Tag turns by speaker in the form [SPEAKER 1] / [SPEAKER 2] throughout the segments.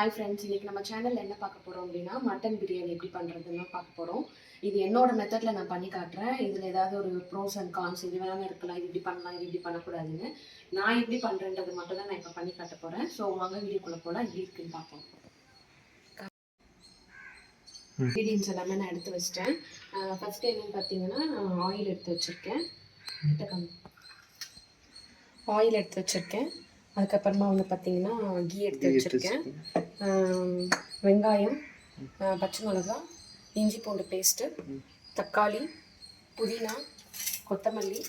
[SPEAKER 1] Hi friends, இன்றைக்கி நம்ம சேனலில் என்ன பார்க்க போகிறோம் அப்படின்னா மட்டன் பிரியாணி எப்படி பண்ணுறதுன்னு பார்க்க போகிறோம். இது என்னோட மெத்தடில் நான் பண்ணி காட்டுறேன். இதில் ஏதாவது ஒரு ப்ரோஸ் அண்ட் கான்ஸ் இது வேணாலும் இருக்கலாம், இது இப்படி பண்ணலாம், இது இப்படி பண்ணக்கூடாதுன்னு. நான் எப்படி பண்ணுறேன்றது மட்டும் தான் நான் இப்போ பண்ணி காட்ட போகிறேன். ஸோ வாங்க வீடியோக்குள்ளே போகலாம், எப்படி இருக்குன்னு பார்ப்போம். இன்க்ரீடியன்ஸ் எல்லாமே நான் எடுத்து வச்சிட்டேன். ஃபஸ்ட்டு என்னென்னு பார்த்தீங்கன்னா ஆயில் எடுத்து வச்சுருக்கேன். அதுக்கப்புறமா வந்து பார்த்தீங்கன்னா கீ எடுத்து வச்சுருக்கேன். வெங்காயம், பச்சை மிளகா, இஞ்சி பூண்டு பேஸ்ட்டு, தக்காளி, புதினா, கொத்தமல்லி.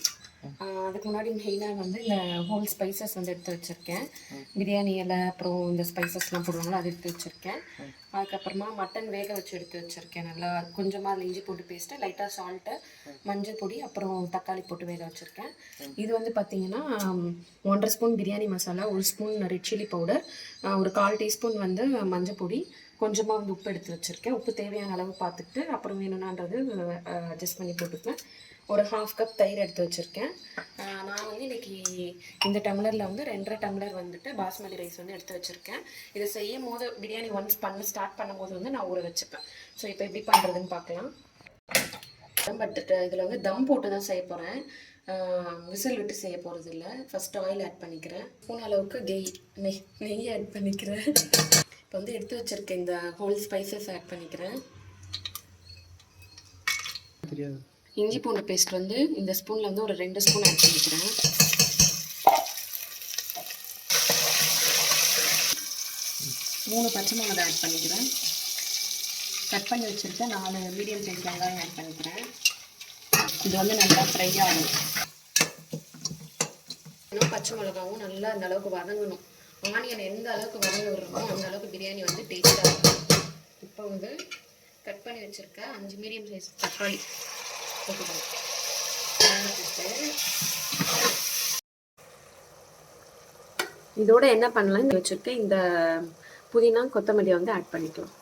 [SPEAKER 1] அதுக்கு முன்னாடி மெயினாக வந்து இந்த ஹோல் ஸ்பைசஸ் வந்து எடுத்து வச்சுருக்கேன். பிரியாணி இலை, அப்புறம் இந்த ஸ்பைசஸ்லாம் போடுவாங்களோ அது எடுத்து வச்சுருக்கேன். அதுக்கப்புறமா மட்டன் வேக வச்சு எடுத்து வச்சுருக்கேன். நல்லா கொஞ்சமாக அதில் இஞ்சி போட்டு பேஸ்ட்டு, லைட்டாக சால்ட்டு, மஞ்சள் பொடி, அப்புறம் தக்காளி போட்டு வேக வச்சுருக்கேன். இது வந்து பார்த்திங்கன்னா 1.5 spoon biryani masala, 1 spoon red chilli powder, ஒரு 1/4 டீஸ்பூன் வந்து மஞ்சள் பொடி, கொஞ்சமாக வந்து உப்பு எடுத்து வச்சுருக்கேன். உப்பு தேவையான அளவு பார்த்துட்டு அப்புறம் வேணும்னான்றது அட்ஜஸ்ட் பண்ணி போட்டுக்குவேன். ஒரு 1/2 கப் தயிர் எடுத்து வச்சுருக்கேன். நான் வந்து இன்றைக்கி இந்த டம்ளரில் வந்து 2.5 டம்ளர் வந்துட்டு பாஸ்மதி ரைஸ் வந்து எடுத்து வச்சுருக்கேன். இதை செய்யும் போது பிரியாணி ஒன்ஸ் ஸ்டார்ட் பண்ணும்போது வந்து நான் ஊற வச்சுப்பேன். ஸோ இப்போ எப்படி பண்ணுறதுன்னு பார்க்கலாம். பட் இதில் வந்து தம் போட்டு தான் செய்ய போகிறேன், விசில் விட்டு செய்ய போகிறது இல்லை. ஃபஸ்ட்டு ஆயில் ஆட் பண்ணிக்கிறேன். ஸ்பூன் அளவுக்கு நெய் ஆட் பண்ணிக்கிறேன். இப்போ வந்து எடுத்து வச்சுருக்கேன் இந்த ஹோல் ஸ்பைசஸ் ஆட் பண்ணிக்கிறேன். இஞ்சி பூண்டு பேஸ்ட் வந்து இந்த ஸ்பூனில் வந்து ஒரு 2 ஸ்பூன் ஆட் பண்ணிக்கிறேன். மூணு பச்சை மிளகாய் ஆட் பண்ணிக்கிறேன். கட் பண்ணி வச்சுருக்கேன் 4 மீடியம் சைஸ் வெங்காயம் ஆட் பண்ணிக்கிறேன். இது வந்து நல்லா ஃப்ரை ஆகும். இன்னும் பச்சை மிளகாவும் நல்லா அந்த அளவுக்கு வதங்கணும். ஆனியன் எந்த அளவுக்கு வதங்க விடுறோமோ அந்த அளவுக்கு பிரியாணி வந்து டேஸ்ட்டாக இருக்கும். இப்போ வந்து கட் பண்ணி வச்சுருக்க 5 மீடியம் சைஸ் தக்காளி போட்டுக்கணும். இதோட என்ன பண்ணலாம், இங்கே வச்சுருக்க இந்த புதினா கொத்தமல்லியை வந்து ஆட் பண்ணிக்கலாம்.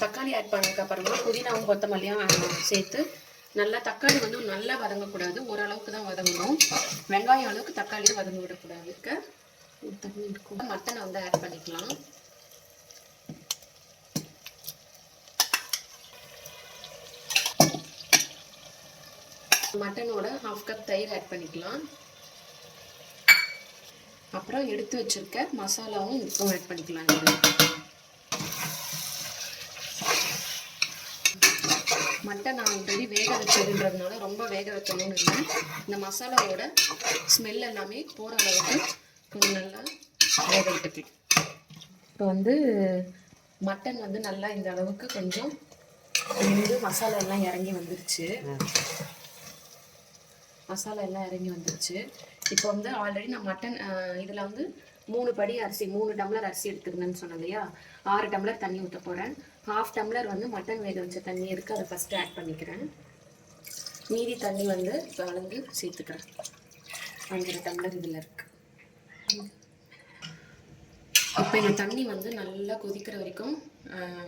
[SPEAKER 1] தக்காளி ஆட் பண்ணதுக்கு அப்புறமா புதினாவும் கொத்தமல்லியும் சேர்த்து நல்லா தக்காளி வந்து நல்லா வதங்கக்கூடாது, ஓரளவுக்கு தான் வதங்கணும். வெங்காயம் அளவுக்கு தக்காளியும் வதங்க விடக்கூடாது. தண்ணி இருக்கும். மட்டனை வந்து ஆட் பண்ணிக்கலாம். மட்டனோட 1/2 கப் தயிர் ஆட் பண்ணிக்கலாம். அப்புறம் எடுத்து வச்சிருக்க மசாலாவும் உப்பும் ஆட் பண்ணிக்கலாம். மட்டன் ஆல்ரெடி வேக வச்சதுன்றதுனால ரொம்ப வேக வைக்கணும்னு இல்லை. இந்த மசாலாவோட ஸ்மெல் எல்லாமே போகிற அளவுக்கு கொஞ்சம் நல்லா வேக விட்டுக்கலாம். இப்போ வந்து மட்டன் வந்து நல்லா இந்த அளவுக்கு கொஞ்சம் மசாலா எல்லாம் இறங்கி வந்துருச்சு. இப்போ வந்து ஆல்ரெடி நான் மட்டன் இதில் வந்து 3 படி அரிசி, 3 டம்ளர் அரிசி எடுத்துக்கணும்னு சொன்னேன் இல்லையா, 6 டம்ளர் தண்ணி ஊற்ற போகிறேன். 1/2 டம்ளர் வந்து மட்டன் வேக வச்ச தண்ணி இருக்குது, அதை ஃபஸ்ட்டு ஆட் பண்ணிக்கிறேன். மீதி தண்ணி வந்து கலந்து சேர்த்துக்கிறேன். 5 டம்ளர் இதில் இருக்குது. இப்போ இந்த தண்ணி வந்து நல்லா கொதிக்கிற வரைக்கும்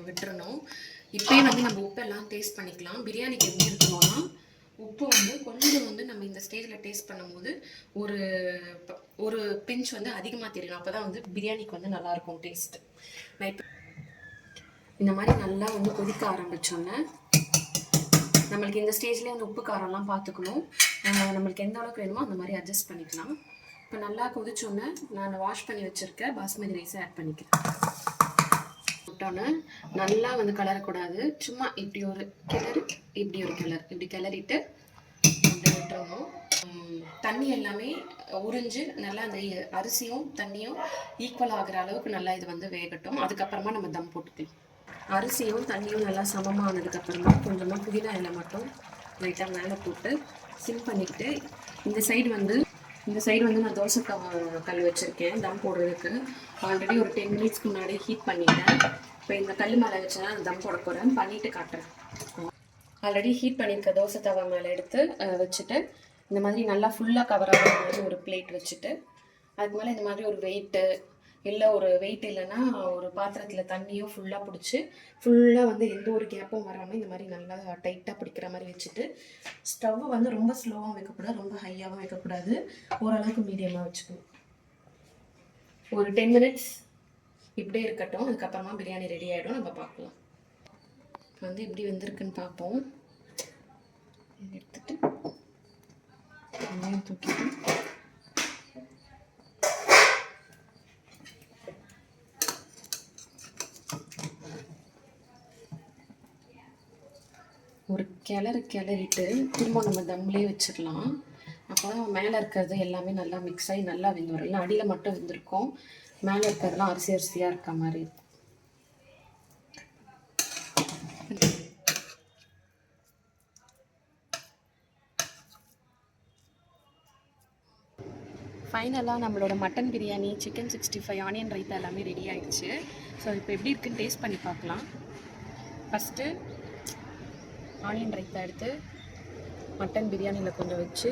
[SPEAKER 1] விட்டுறணும். இப்போயே வந்து நம்ம உப்பெல்லாம் டேஸ்ட் பண்ணிக்கலாம். பிரியாணிக்கு எப்படி இருக்கணும்னா உப்பு வந்து கொஞ்சம் வந்து நம்ம இந்த ஸ்டேஜில் டேஸ்ட் பண்ணும்போது ஒரு பிஞ்ச் வந்து அதிகமாக தெரியணும். அப்போ தான் வந்து பிரியாணிக்கு வந்து நல்லாயிருக்கும் டேஸ்ட்டு. நான் இப்போ இந்த மாதிரி நல்லா வந்து கொதிக்க ஆரம்பித்தோன்னே நம்மளுக்கு இந்த ஸ்டேஜ்லேயே வந்து உப்பு காரம்லாம் பார்த்துக்கணும். நம்மளுக்கு எந்த அளவுக்கு வேணுமோ அந்த மாதிரி அட்ஜஸ்ட் பண்ணிக்கலாம். இப்போ நல்லா கொதிச்சோன்னே நான் வாஷ் பண்ணி வச்சுருக்க பாஸ்மதி ரைஸை ஆட் பண்ணிக்கிறேன். விட்டோன்னே நல்லா வந்து கலரக்கூடாது, சும்மா இப்படி ஒரு கிளறு, இப்படி கிளறிட்டு அப்படி விட்டுறணும். தண்ணி எல்லாமே உறிஞ்சு நல்லா அந்த அரிசியும் தண்ணியும் ஈக்குவல் ஆகிற அளவுக்கு நல்லா இது வந்து வேகட்டும். அதுக்கப்புறமா நம்ம தம் போட்டுக்கலாம். அரிசியும் தண்ணியும் நல்லா சமமானதுக்கப்புறமா கொஞ்சமாக புதினா இலை மட்டும் லைட்டாக மேலே போட்டு சிம் பண்ணிக்கிட்டு இந்த சைடு வந்து நான் தோசை கல் வச்சுருக்கேன் தம் போடுறதுக்கு. ஆல்ரெடி ஒரு 10 மினிட்ஸ்க்கு முன்னாடி ஹீட் பண்ணிட்டேன். இப்போ இந்த கல் மேலே வச்சுன்னா நான் தம் போட போகிறேன், பண்ணிவிட்டு காட்டுறேன். ஆல்ரெடி ஹீட் பண்ணியிருக்க தோசை தவா மேலே எடுத்து வச்சுட்டு இந்த மாதிரி நல்லா ஃபுல்லாக கவர் ஆகிற மாதிரி ஒரு பிளேட் வச்சுட்டு அதுக்கு மேலே இந்த மாதிரி ஒரு வெயிட்டு இல்லை ஒரு வெயிட் இல்லைன்னா ஒரு பாத்திரத்தில் தண்ணியோ ஃபுல்லாக பிடிச்சி ஃபுல்லாக வந்து எந்த ஒரு கேப்பும் வராமல் இந்த மாதிரி நல்லா டைட்டாக பிடிக்கிற மாதிரி வச்சுட்டு ஸ்டவ் வந்து ரொம்ப ஸ்லோவாக வைக்கக்கூடாது, ரொம்ப ஹையாகவும் வைக்கக்கூடாது, ஓரளவுக்கு மீடியமாக வச்சுக்கணும். ஒரு 10 மினிட்ஸ் இப்படியே இருக்கட்டும். அதுக்கப்புறமா பிரியாணி ரெடி ஆகிடும், நம்ம பார்க்கலாம். வந்து எப்படி வெந்திருக்குன்னு பார்ப்போம். எடுத்துட்டு வெங்காயம் தூக்கிட்டு ஒரு கிளறிட்டு திரும்ப நம்ம தம்லேயே வச்சிடலாம். அப்போ தான் மேலே இருக்கிறது எல்லாமே நல்லா மிக்ஸ் ஆகி நல்லா வெந்து வரும். இல்லை அடியில் மட்டும் வெந்திருக்கும், மேலே இருக்கிறதுலாம் அரிசியாக இருக்க மாதிரி இருக்கும். ஃபைனலாக நம்மளோட mutton biryani, chicken 65, onion raita எல்லாமே ரெடி ஆகிடுச்சு. ஸோ இப்போ எப்படி இருக்குன்னு டேஸ்ட் பண்ணி பார்க்கலாம். ஃபஸ்ட்டு ஆனியன் ரைத்தா எடுத்து மட்டன் பிரியாணியில் கொஞ்சம் வச்சு,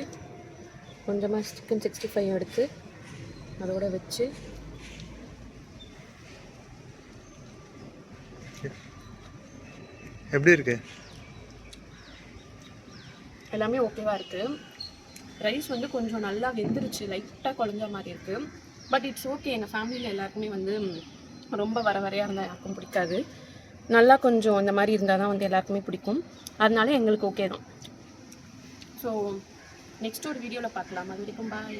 [SPEAKER 1] கொஞ்சமாக சிக்கன் 65 எடுத்து அதோட வச்சு,
[SPEAKER 2] எப்படி இருக்கு?
[SPEAKER 1] எல்லாமே ஓகேவாக இருக்குது. ரைஸ் வந்து கொஞ்சம் நல்லா வெந்துருச்சு, லைட்டாக குழஞ்ச மாதிரி இருக்குது. But it's okay. எங்கள் ஃபேமிலியில் எல்லாருக்குமே வந்து ரொம்ப வரையாக இருந்தால் யாருக்கும் பிடிக்காது. நல்லா கொஞ்சம் இந்த மாதிரி இருந்தால் தான் வந்து எல்லாருக்குமே பிடிக்கும். அதனால எங்களுக்கு ஓகே தான். ஸோ நெக்ஸ்ட் ஒரு வீடியோவில் பார்க்கலாம். அது வரைக்கும் பாய்.